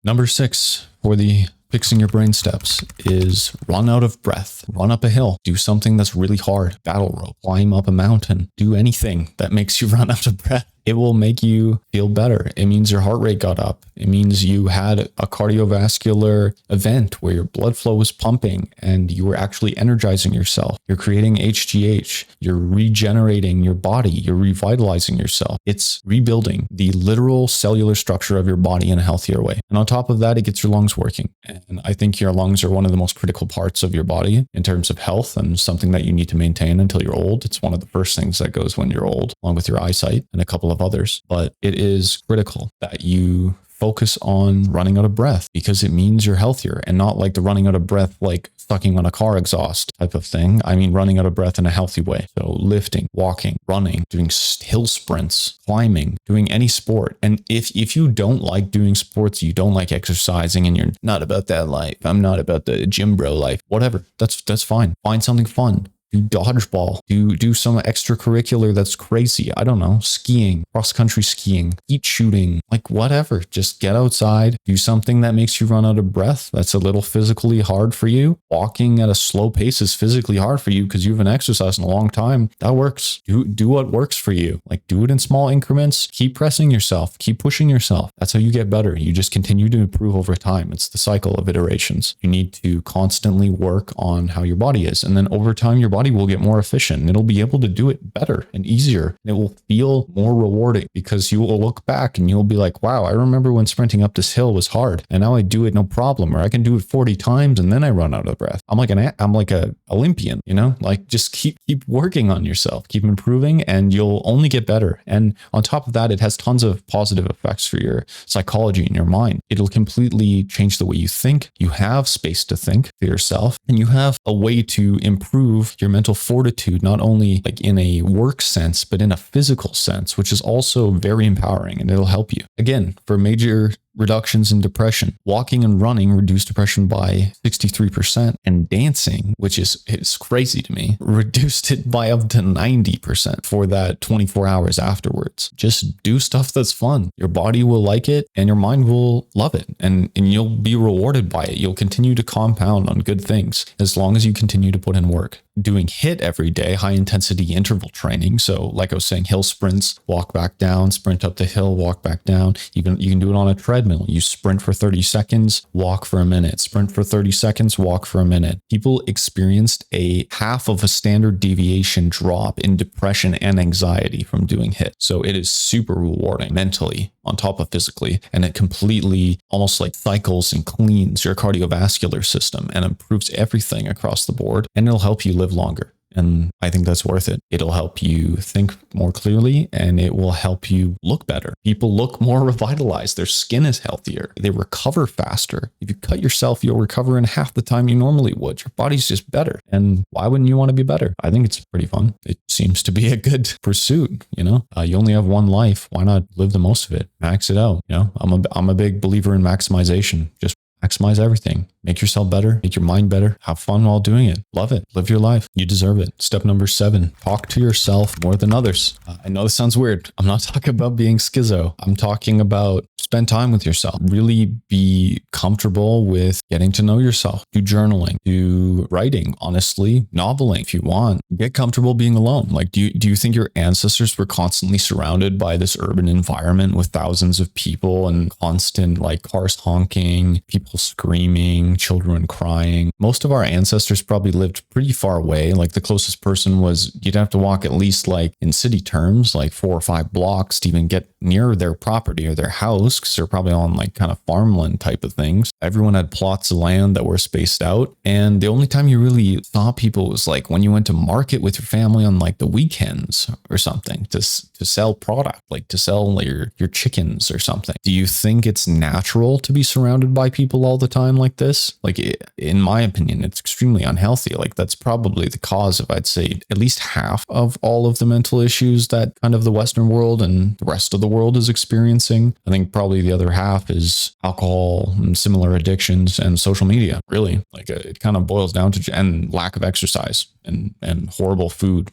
Number 6 for the fixing your brain steps is run out of breath, run up a hill, do something that's really hard, battle rope, climb up a mountain, do anything that makes you run out of breath. It will make you feel better. It means your heart rate got up. It means you had a cardiovascular event where your blood flow was pumping and you were actually energizing yourself. You're creating HGH. You're regenerating your body. You're revitalizing yourself. It's rebuilding the literal cellular structure of your body in a healthier way. And on top of that, it gets your lungs working. And I think your lungs are one of the most critical parts of your body in terms of health and something that you need to maintain until you're old. It's one of the first things that goes when you're old, along with your eyesight and a couple of others. But it is critical that you focus on running out of breath because it means you're healthier, and not like the running out of breath like sucking on a car exhaust type of thing. I mean running out of breath in a healthy way. So lifting, walking, running, doing hill sprints, climbing, doing any sport. And if you don't like doing sports, you don't like exercising, and you're not about that life, I'm not about the gym bro life, whatever, that's fine. Find something fun. Do dodgeball, do some extracurricular that's crazy. I don't know, skiing, cross-country skiing, skeet shooting, like whatever. Just get outside, do something that makes you run out of breath. That's a little physically hard for you. Walking at a slow pace is physically hard for you because you haven't exercised in a long time. That works. Do what works for you. Like do it in small increments. Keep pressing yourself. Keep pushing yourself. That's how you get better. You just continue to improve over time. It's the cycle of iterations. You need to constantly work on how your body is. And then over time, your body will get more efficient and it'll be able to do it better and easier. And it will feel more rewarding because you will look back and you'll be like, wow, I remember when sprinting up this hill was hard and now I do it no problem, or I can do it 40 times and then I run out of breath. I'm like a Olympian, you know, like just keep working on yourself, keep improving, and you'll only get better. And on top of that, it has tons of positive effects for your psychology and your mind. It'll completely change the way you think. You have space to think for yourself, and you have a way to improve your mental fortitude, not only like in a work sense, but in a physical sense, which is also very empowering, and it'll help you. Again, for major reductions in depression, walking and running reduce depression by 63%, and dancing, which is crazy to me, reduced it by up to 90% for that 24 hours afterwards. Just do stuff that's fun. Your body will like it and your mind will love it, and you'll be rewarded by it. You'll continue to compound on good things as long as you continue to put in work. Doing HIIT every day, high intensity interval training. So like I was saying, hill sprints, walk back down, sprint up the hill, walk back down. You can do it on a treadmill. You sprint for 30 seconds, walk for a minute, sprint for 30 seconds, walk for a minute. People experienced a half of a standard deviation drop in depression and anxiety from doing HIIT. So it is super rewarding mentally on top of physically, and it completely almost like cycles and cleans your cardiovascular system and improves everything across the board, and it'll help you live longer. And I think that's worth it. It'll help you think more clearly, and it will help you look better. People look more revitalized. Their skin is healthier. They recover faster. If you cut yourself, you'll recover in half the time you normally would. Your body's just better. And why wouldn't you want to be better? I think it's pretty fun. It seems to be a good pursuit. You know, you only have one life. Why not live the most of it? Max it out. You know, I'm a big believer in maximization. Just maximize everything. Make yourself better. Make your mind better. Have fun while doing it. Love it. Live your life. You deserve it. Step number 7, talk to yourself more than others. I know this sounds weird. I'm not talking about being schizo. I'm talking about spend time with yourself. Really be comfortable with getting to know yourself. Do journaling. Do writing. Honestly, noveling if you want. Get comfortable being alone. Like, do you think your ancestors were constantly surrounded by this urban environment with thousands of people and constant like cars honking, people screaming, children crying? Most of our ancestors probably lived pretty far away. Like the closest person was, you'd have to walk at least like in city terms, like 4 or 5 blocks to even get near their property or their house, because they're probably on like kind of farmland type of things. Everyone had plots of land that were spaced out. And the only time you really saw people was like when you went to market with your family on like the weekends or something to sell product, like to sell your chickens or something. Do you think it's natural to be surrounded by people people all the time like this, like in my opinion, it's extremely unhealthy. Like that's probably the cause of, I'd say, at least half of all of the mental issues that kind of the Western world and the rest of the world is experiencing. I think probably the other half is alcohol and similar addictions and social media. Really, like it kind of boils down to, and lack of exercise and horrible food.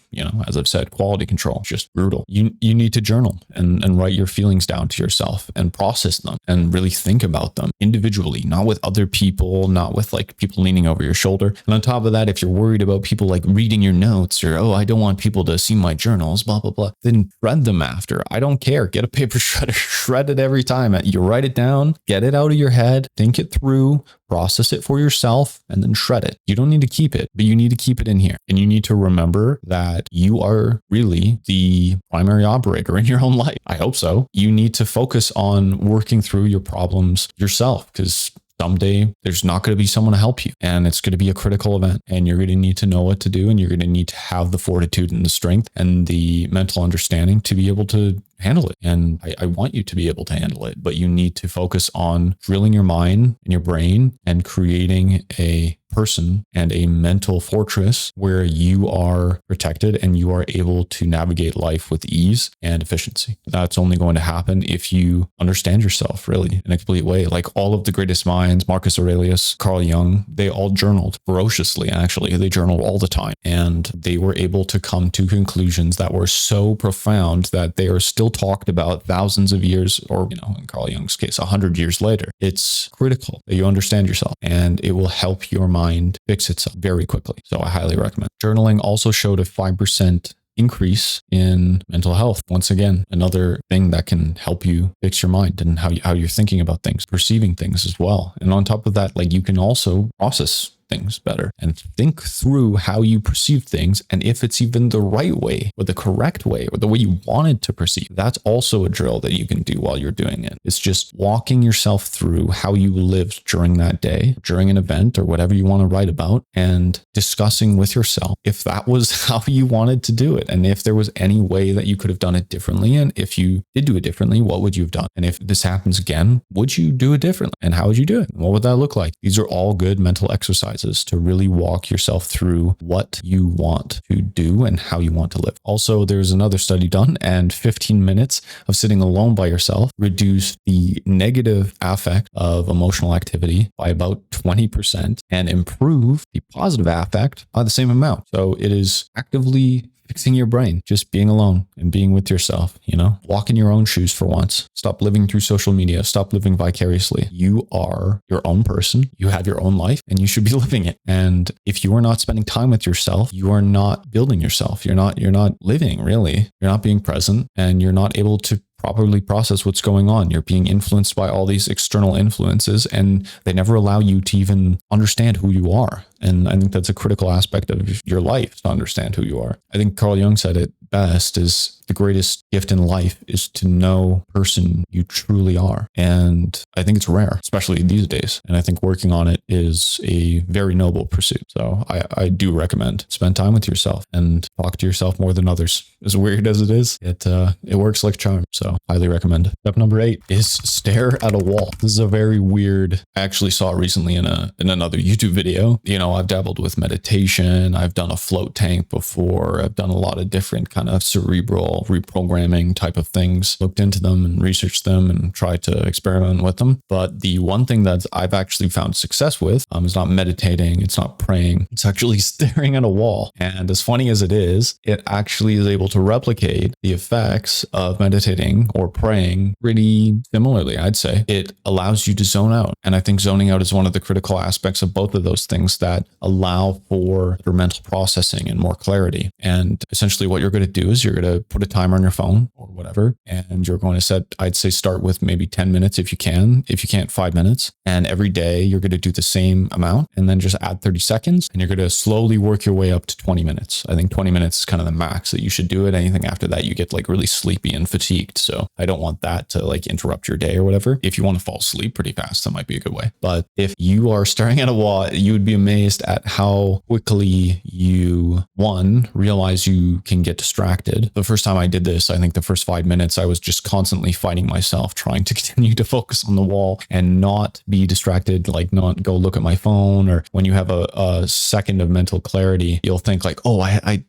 As I've said, quality control, just brutal. You need to journal and write your feelings down to yourself and process them and really think about them individually, not with other people, not with like people leaning over your shoulder. And on top of that, if you're worried about people like reading your notes or, oh, I don't want people to see my journals, blah, blah, blah, then shred them after. I don't care. Get a paper shredder, shred it every time. You write it down, get it out of your head, think it through, process it for yourself, and then shred it. You don't need to keep it, but you need to keep it in here. And you need to remember that you are really the primary operator in your own life. I hope so. You need to focus on working through your problems yourself, because someday there's not going to be someone to help you, and it's going to be a critical event, and you're going to need to know what to do, and you're going to need to have the fortitude and the strength and the mental understanding to be able to handle it. And I want you to be able to handle it, but you need to focus on drilling your mind and your brain and creating a person and a mental fortress where you are protected and you are able to navigate life with ease and efficiency. That's only going to happen if you understand yourself really in a complete way. Like all of the greatest minds, Marcus Aurelius, Carl Jung, they all journaled ferociously. Actually, they journaled all the time, and they were able to come to conclusions that were so profound that they are still talked about thousands of years, or in Carl Jung's case, 100 years later. It's critical that you understand yourself, and it will help your mind fix itself very quickly. So I highly recommend. Journaling also showed a 5% increase in mental health. Once again, another thing that can help you fix your mind and how you're thinking about things, perceiving things as well. And on top of that, like you can also process things better and think through how you perceive things, and if it's even the right way or the correct way or the way you wanted to perceive. That's also a drill that you can do while you're doing it. It's just walking yourself through how you lived during that day, during an event or whatever you want to write about, and discussing with yourself if that was how you wanted to do it, and if there was any way that you could have done it differently. And if you did do it differently, what would you have done? And if this happens again, would you do it differently? And how would you do it? What would that look like? These are all good mental exercises to really walk yourself through what you want to do and how you want to live. Also, there's another study done, and 15 minutes of sitting alone by yourself reduced the negative affect of emotional activity by about 20% and improve the positive affect by the same amount. So it is actively fixing your brain, just being alone and being with yourself, walk in your own shoes for once. Stop living through social media. Stop living vicariously. You are your own person. You have your own life, and you should be living it. And if you are not spending time with yourself, you are not building yourself. You're not living really. You're not being present, and you're not able to properly process what's going on. You're being influenced by all these external influences, and they never allow you to even understand who you are. And I think that's a critical aspect of your life, to understand who you are. I think Carl Jung said it best, is the greatest gift in life is to know the person you truly are. And I think it's rare, especially these days. And I think working on it is a very noble pursuit. So I do recommend spend time with yourself and talk to yourself more than others. As weird as it is, it works like charm. So highly recommend. Step number 8 is stare at a wall. This is a very weird, I actually saw it recently in another YouTube video. I've dabbled with meditation. I've done a float tank before. I've done a lot of different kind of cerebral reprogramming type of things, looked into them and researched them and tried to experiment with them. But the one thing that I've actually found success with is not meditating. It's not praying. It's actually staring at a wall. And as funny as it is, it actually is able to replicate the effects of meditating or praying pretty similarly, I'd say. It allows you to zone out. And I think zoning out is one of the critical aspects of both of those things that allow for your mental processing and more clarity. And essentially what you're going to do is you're going to put a timer on your phone or whatever, and you're going to set, I'd say start with maybe 10 minutes if you can. If you can't, 5 minutes. And every day you're going to do the same amount, and then just add 30 seconds, and you're going to slowly work your way up to 20 minutes. I think 20 minutes is kind of the max that you should do it. Anything after that, you get like really sleepy and fatigued. So I don't want that to like interrupt your day or whatever. If you want to fall asleep pretty fast, that might be a good way. But if you are staring at a wall, you would be amazed amazed at how quickly you, one, realize you can get distracted. The first time I did this, I think the first 5 minutes, I was just constantly fighting myself, trying to continue to focus on the wall and not be distracted, like not go look at my phone. Or when you have a second of mental clarity, you'll think like, oh,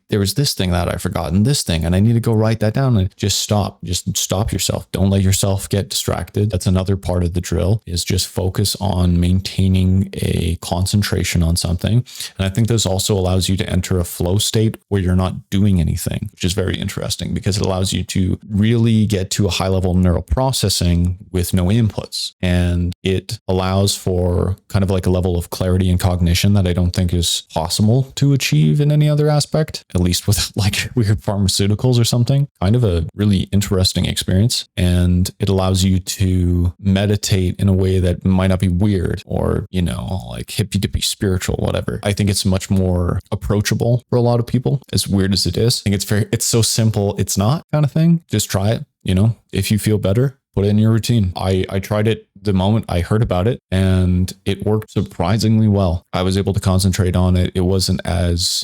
there was this thing that I forgot and this thing, and I need to go write that down. And just stop yourself. Don't let yourself get distracted. That's another part of the drill, is just focus on maintaining a concentration on something. And I think this also allows you to enter a flow state where you're not doing anything, which is very interesting because it allows you to really get to a high level of neural processing with no inputs. And it allows for kind of like a level of clarity and cognition that I don't think is possible to achieve in any other aspect, at least with like weird pharmaceuticals or something. Kind of a really interesting experience. And it allows you to meditate in a way that might not be weird or, like hippy dippy spiritual, whatever. I think it's much more approachable for a lot of people, as weird as it is. I think it's so simple, it's not kind of thing. Just try it. If you feel better, put it in your routine. I tried it the moment I heard about it, and it worked surprisingly well. I was able to concentrate on it. It wasn't as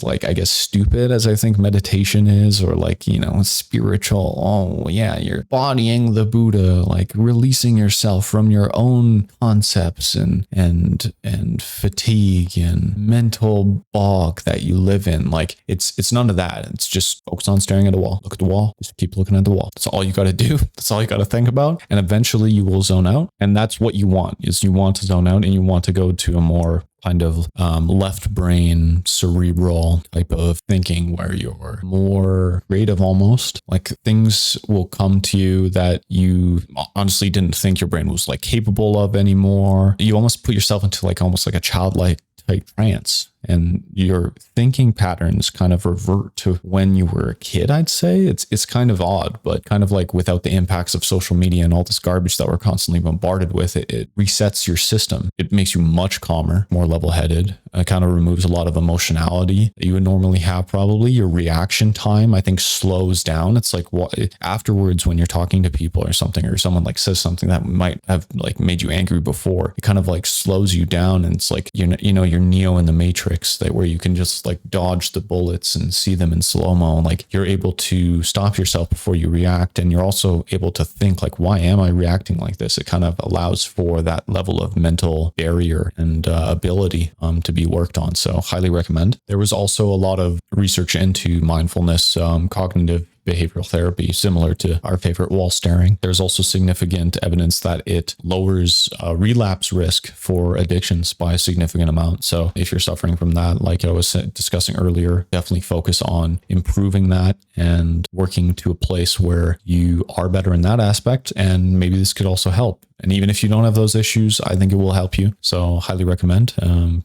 like, I guess, stupid as I think meditation is, or like, spiritual. Oh yeah, you're bodying the Buddha, like releasing yourself from your own concepts and fatigue and mental bog that you live in. Like it's none of that. It's just focus on staring at the wall. Look at the wall. Just keep looking at the wall. That's all you got to do. That's all you got to think about. And eventually you will zone out. And that's what you want, is you want to zone out and you want to go to a more kind of left brain cerebral type of thinking where you're more creative, almost like things will come to you that you honestly didn't think your brain was like capable of anymore. You almost put yourself into like almost like a childlike type trance, and your thinking patterns kind of revert to when you were a kid. I'd say it's kind of odd, but kind of like without the impacts of social media and all this garbage that we're constantly bombarded with, it resets your system. It makes you much calmer, more level-headed. It kind of removes a lot of emotionality that you would normally have. Probably your reaction time, I think, slows down. It's like afterwards when you're talking to people or something, or someone like says something that might have like made you angry before, it kind of like slows you down, and it's like you're Neo in the Matrix, where you can just like dodge the bullets and see them in slow-mo, and like you're able to stop yourself before you react, and you're also able to think like, why am I reacting like this? It kind of allows for that level of mental barrier and ability to be worked on. So highly recommend. There was also a lot of research into mindfulness, cognitive behavioral therapy, similar to our favorite wall staring. There's also significant evidence that it lowers relapse risk for addictions by a significant amount. So if you're suffering from that, like I was discussing earlier, definitely focus on improving that and working to a place where you are better in that aspect. And maybe this could also help. And even if you don't have those issues, I think it will help you. So highly recommend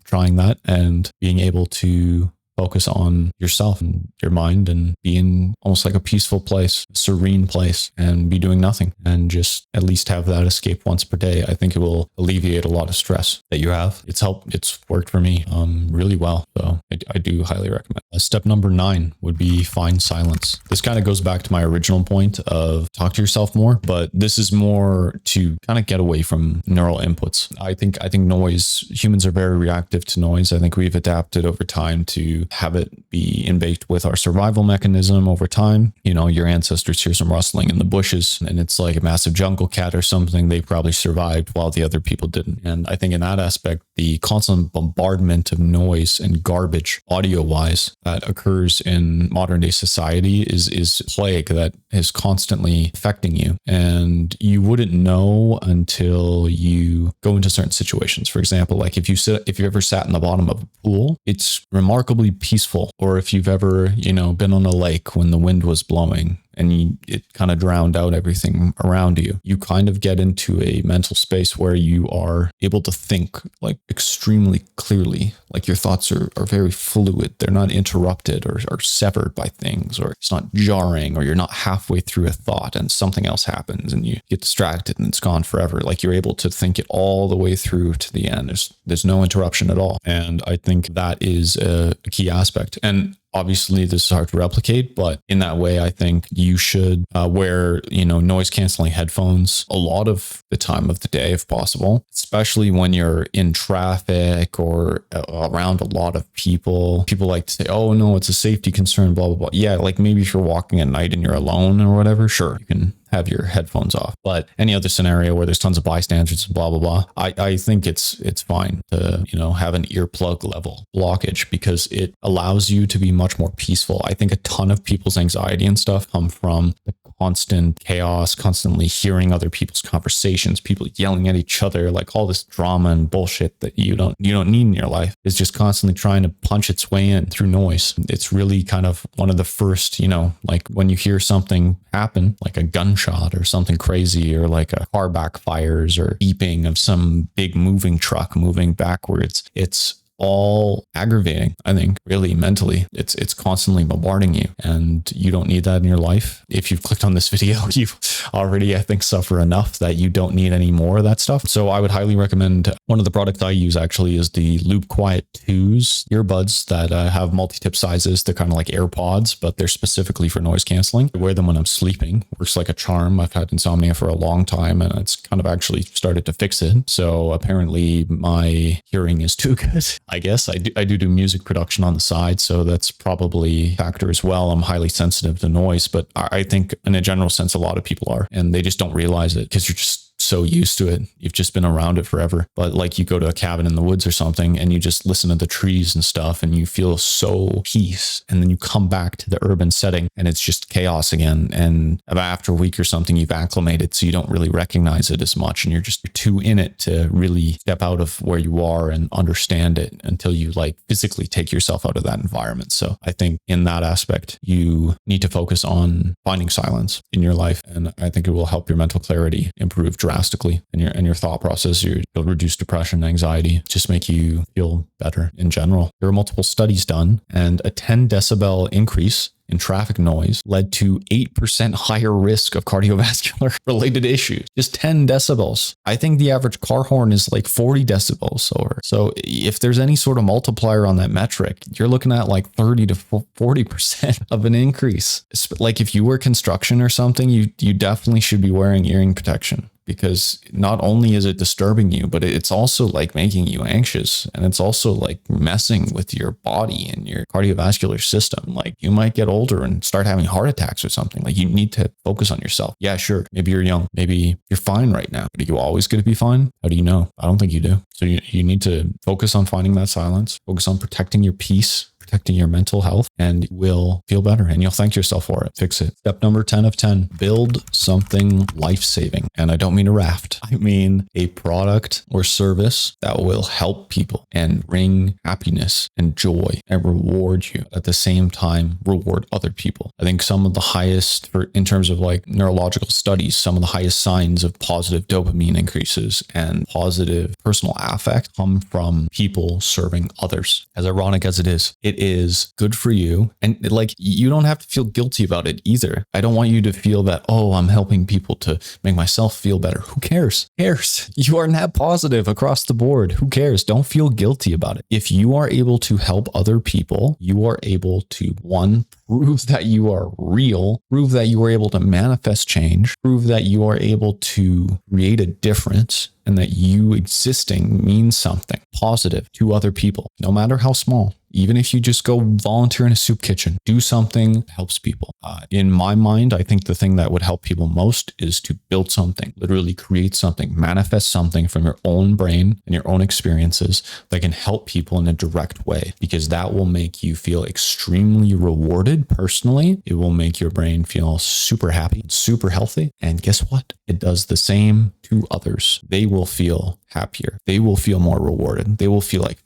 trying that and being able to focus on yourself and your mind and be in almost like a peaceful place, a serene place, and be doing nothing, and just at least have that escape once per day. I think it will alleviate a lot of stress that you have. It's worked for me really well. So I do highly recommend. Step number 9 would be find silence. This kind of goes back to my original point of talk to yourself more, but this is more to kind of get away from neural inputs. I think noise, humans are very reactive to noise. I think we've adapted over time to have it be baked with our survival mechanism over time. Your ancestors hear some rustling in the bushes and it's like a massive jungle cat or something. They probably survived while the other people didn't. And I think in that aspect, the constant bombardment of noise and garbage audio wise that occurs in modern day society is a plague that is constantly affecting you. And you wouldn't know until you go into certain situations. For example, like if you ever sat in the bottom of a pool, it's remarkably peaceful. Or if you've ever, been on a lake when the wind was blowing and it kind of drowned out everything around you, you kind of get into a mental space where you are able to think like extremely clearly. Like your thoughts are very fluid. They're not interrupted or severed by things, or it's not jarring, or you're not halfway through a thought and something else happens and you get distracted and it's gone forever. Like you're able to think it all the way through to the end. There's no interruption at all. And I think that is a key aspect. And Obviously, this is hard to replicate, but in that way, I think you should wear, noise canceling headphones a lot of the time of the day, if possible, especially when you're in traffic or around a lot of people. People like to say, oh no, it's a safety concern, blah, blah, blah. Yeah, like maybe if you're walking at night and you're alone or whatever, sure, you can have your headphones off. But any other scenario where there's tons of bystanders and blah, blah, blah, I think it's fine to, have an earplug level blockage because it allows you to be much more peaceful. I think a ton of people's anxiety and stuff come from the constant chaos, constantly hearing other people's conversations, people yelling at each other, like all this drama and bullshit that you don't need in your life is just constantly trying to punch its way in through noise. It's really kind of one of the first, like when you hear something happen, like a gunshot or something crazy, or like a car backfires or beeping of some big moving truck moving backwards. It's all aggravating, I think, really mentally. It's constantly bombarding you, and you don't need that in your life. If you've clicked on this video, you already, I think, suffer enough that you don't need any more of that stuff. So I would highly recommend, one of the products I use actually is the Loop Quiet 2s earbuds that have multi-tip sizes. They're kind of like AirPods, but they're specifically for noise canceling. I wear them when I'm sleeping. Works like a charm. I've had insomnia for a long time, and it's kind of actually started to fix it. So apparently my hearing is too good. I guess I do music production on the side, so that's probably a factor as well. I'm highly sensitive to noise, but I think in a general sense, a lot of people are, and they just don't realize it because you're just so used to it. You've just been around it forever. But like you go to a cabin in the woods or something and you just listen to the trees and stuff and you feel so peace. And then you come back to the urban setting and it's just chaos again. And after a week or something, you've acclimated, so you don't really recognize it as much. And you're too in it to really step out of where you are and understand it until you like physically take yourself out of that environment. So I think in that aspect, you need to focus on finding silence in your life. And I think it will help your mental clarity improve drastically in your thought process. You'll reduce depression, anxiety, just make you feel better in general. There are multiple studies done, and a 10 decibel increase in traffic noise led to 8% higher risk of cardiovascular related issues. Just 10 decibels. I think the average car horn is like 40 decibels over. So if there's any sort of multiplier on that metric, you're looking at like 30 to 40% of an increase. Like if you were construction or something, you definitely should be wearing hearing protection, because not only is it disturbing you, but it's also like making you anxious, and it's also like messing with your body and your cardiovascular system. Like you might get older and start having heart attacks or something. Like you need to focus on yourself. Yeah, sure. Maybe you're young. Maybe you're fine right now. But are you always going to be fine? How do you know? I don't think you do. So you need to focus on finding that silence, focus on protecting your peace, protecting your mental health, and you will feel better and you'll thank yourself for it. Fix it. Step number 10 of 10, build something life-saving. And I don't mean a raft. I mean a product or service that will help people and bring happiness and joy and reward you at the same time, reward other people. I think some of the highest, in terms of like neurological studies, some of the highest signs of positive dopamine increases and positive personal affect come from people serving others. As ironic as it is good for you. And like, you don't have to feel guilty about it either. I don't want you to feel that, oh, I'm helping people to make myself feel better. Who cares? Who cares? You are net positive across the board. Who cares? Don't feel guilty about it. If you are able to help other people, you are able to, one, prove that you are real, prove that you are able to manifest change, prove that you are able to create a difference, and that you existing means something positive to other people, no matter how small. Even if you just go volunteer in a soup kitchen, do something that helps people. In my mind, I think the thing that would help people most is to build something, literally create something, manifest something from your own brain and your own experiences that can help people in a direct way, because that will make you feel extremely rewarded personally. It will make your brain feel super happy, super healthy. And guess what? It does the same to others. They will feel happier. They will feel more rewarded. They will feel like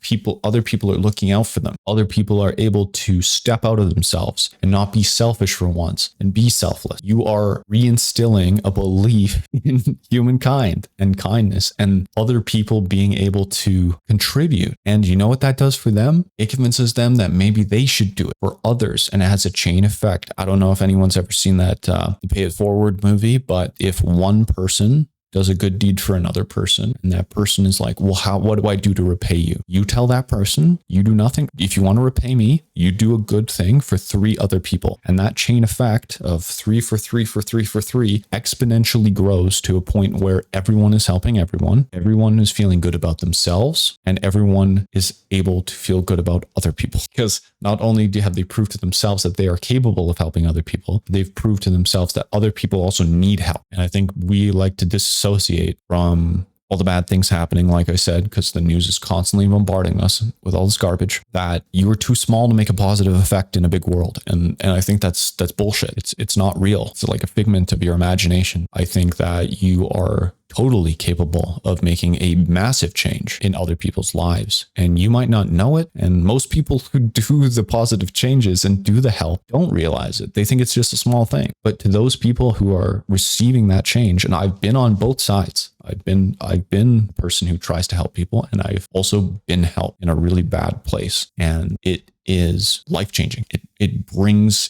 other people are looking out for them. Other people are able to step out of themselves and not be selfish for once and be selfless. You are reinstilling a belief in humankind and kindness and other people being able to contribute. And you know what that does for them? It convinces them that maybe they should do it for others. And it has a chain effect. I don't know if anyone's ever seen that the Pay It Forward movie, but if one person does a good deed for another person, and that person is like, well, what do I do to repay you? You tell that person, you do nothing. If you want to repay me, you do a good thing for 3 other people. And that chain effect of 3 for 3 for 3 for 3 exponentially grows to a point where everyone is helping everyone is feeling good about themselves, and everyone is able to feel good about other people. Because not only have they proved to themselves that they are capable of helping other people, they've proved to themselves that other people also need help. And I think we like to disassociate from all the bad things happening, like I said, because the news is constantly bombarding us with all this garbage, that you are too small to make a positive effect in a big world. And I think that's bullshit. It's not real. It's like a figment of your imagination. I think that you are totally capable of making a massive change in other people's lives. And you might not know it. And most people who do the positive changes and do the help don't realize it. They think it's just a small thing. But to those people who are receiving that change, and I've been on both sides. I've been the person who tries to help people, and I've also been helped in a really bad place. And it is life-changing. It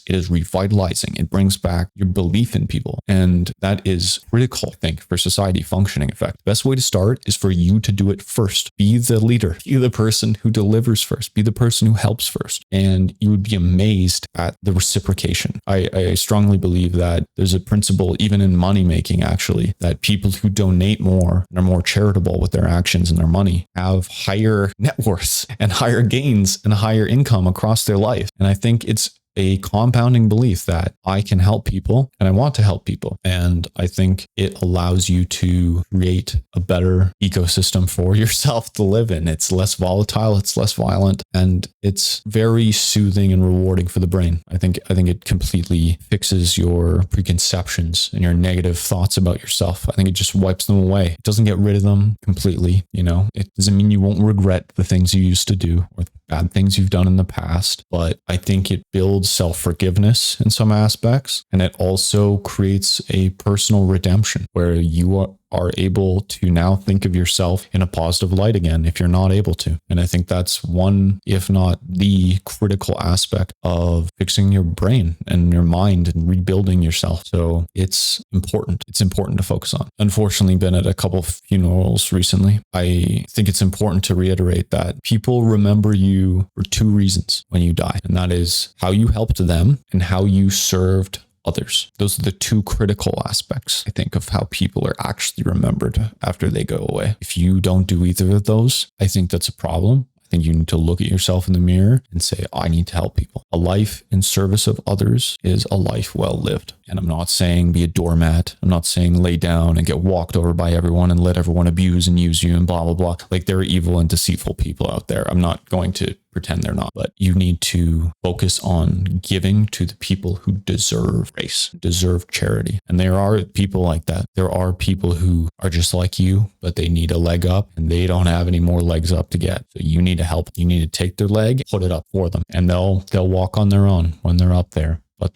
is revitalizing. It brings back your belief in people. And that is critical, I think, for society functioning effect. The best way to start is for you to do it first. Be the leader. Be the person who delivers first. Be the person who helps first. And you would be amazed at the reciprocation. I strongly believe that there's a principle, even in money making, actually, that people who donate more and are more charitable with their actions and their money have higher net worths and higher gains and higher income across their life. And I think it's a compounding belief that I can help people and I want to help people. And I think it allows you to create a better ecosystem for yourself to live in. It's less volatile, it's less violent, and it's very soothing and rewarding for the brain. I think it completely fixes your preconceptions and your negative thoughts about yourself. I think it just wipes them away. It doesn't get rid of them completely. It doesn't mean you won't regret the things you used to do or bad things you've done in the past, but I think it builds self-forgiveness in some aspects, and it also creates a personal redemption where you are able to now think of yourself in a positive light again if you're not able to. And I think that's one, if not the critical aspect of fixing your brain and your mind and rebuilding yourself. So it's important. It's important to focus on. Unfortunately, been at a couple of funerals recently. I think it's important to reiterate that people remember you for 2 reasons when you die, and that is how you helped them and how you served others. Those are the 2 critical aspects, I think, of how people are actually remembered after they go away. If you don't do either of those, I think that's a problem. I think you need to look at yourself in the mirror and say, I need to help people. A life in service of others is a life well lived. And I'm not saying be a doormat. I'm not saying lay down and get walked over by everyone and let everyone abuse and use you and blah, blah, blah. Like, there are evil and deceitful people out there. I'm not going to pretend they're not, but you need to focus on giving to the people who deserve grace, deserve charity. And there are people like that. There are people who are just like you, but they need a leg up and they don't have any more legs up to get. So you need to help. You need to take their leg, put it up for them, and they'll walk on their own when they're up there. But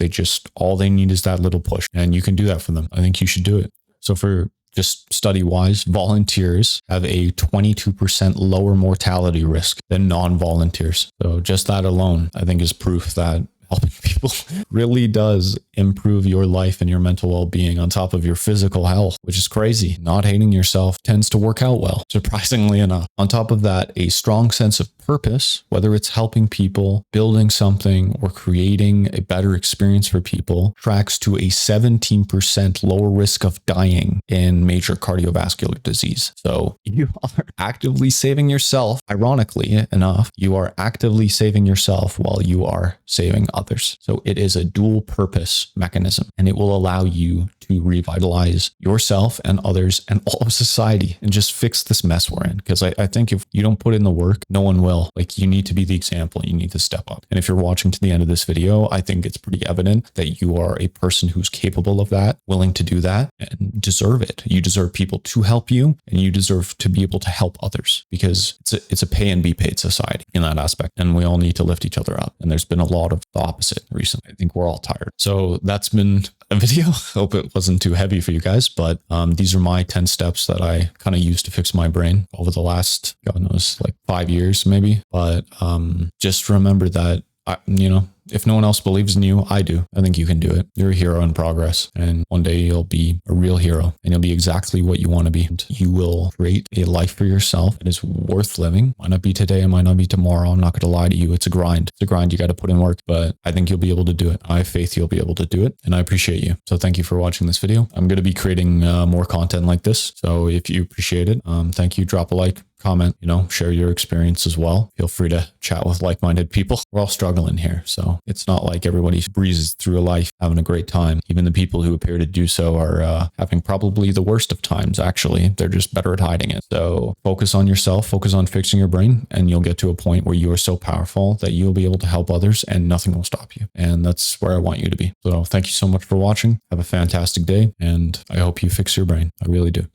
all they need is that little push, and you can do that for them. I think you should do it. So for just study-wise, volunteers have a 22% lower mortality risk than non-volunteers. So just that alone, I think, is proof that helping people really does improve your life and your mental well-being on top of your physical health, which is crazy. Not hating yourself tends to work out well, surprisingly enough. On top of that, a strong sense of purpose, whether it's helping people, building something, or creating a better experience for people, tracks to a 17% lower risk of dying in major cardiovascular disease. So you are actively saving yourself. Ironically enough, you are actively saving yourself while you are saving others. So it is a dual purpose mechanism, and it will allow you to revitalize yourself and others and all of society and just fix this mess we're in. Because I think if you don't put in the work, no one will. Like, you need to be the example. You need to step up. And if you're watching to the end of this video, I think it's pretty evident that you are a person who's capable of that, willing to do that, and deserve it. You deserve people to help you, and you deserve to be able to help others, because it's a pay and be paid society in that aspect. And we all need to lift each other up. And there's been a lot of the opposite recently. I think we're all tired. So that's been a video. Hope it wasn't too heavy for you guys, but these are my 10 steps that I kind of used to fix my brain over the last, God knows, like 5 years maybe. But just remember that, if no one else believes in you, I do. I think you can do it. You're a hero in progress. And one day you'll be a real hero and you'll be exactly what you want to be. And you will create a life for yourself that is worth living. Might not be today, it might not be tomorrow. I'm not going to lie to you. It's a grind. It's a grind. You got to put in work, but I think you'll be able to do it. I have faith you'll be able to do it. And I appreciate you. So thank you for watching this video. I'm going to be creating more content like this. So if you appreciate it, thank you. Drop a like, comment, share your experience as well. Feel free to chat with like-minded people. We're all struggling here. So it's not like everybody breezes through life having a great time. Even the people who appear to do so are having probably the worst of times, actually. They're just better at hiding it. So focus on yourself, focus on fixing your brain, and you'll get to a point where you are so powerful that you'll be able to help others and nothing will stop you. And that's where I want you to be. So thank you so much for watching. Have a fantastic day, and I hope you fix your brain. I really do.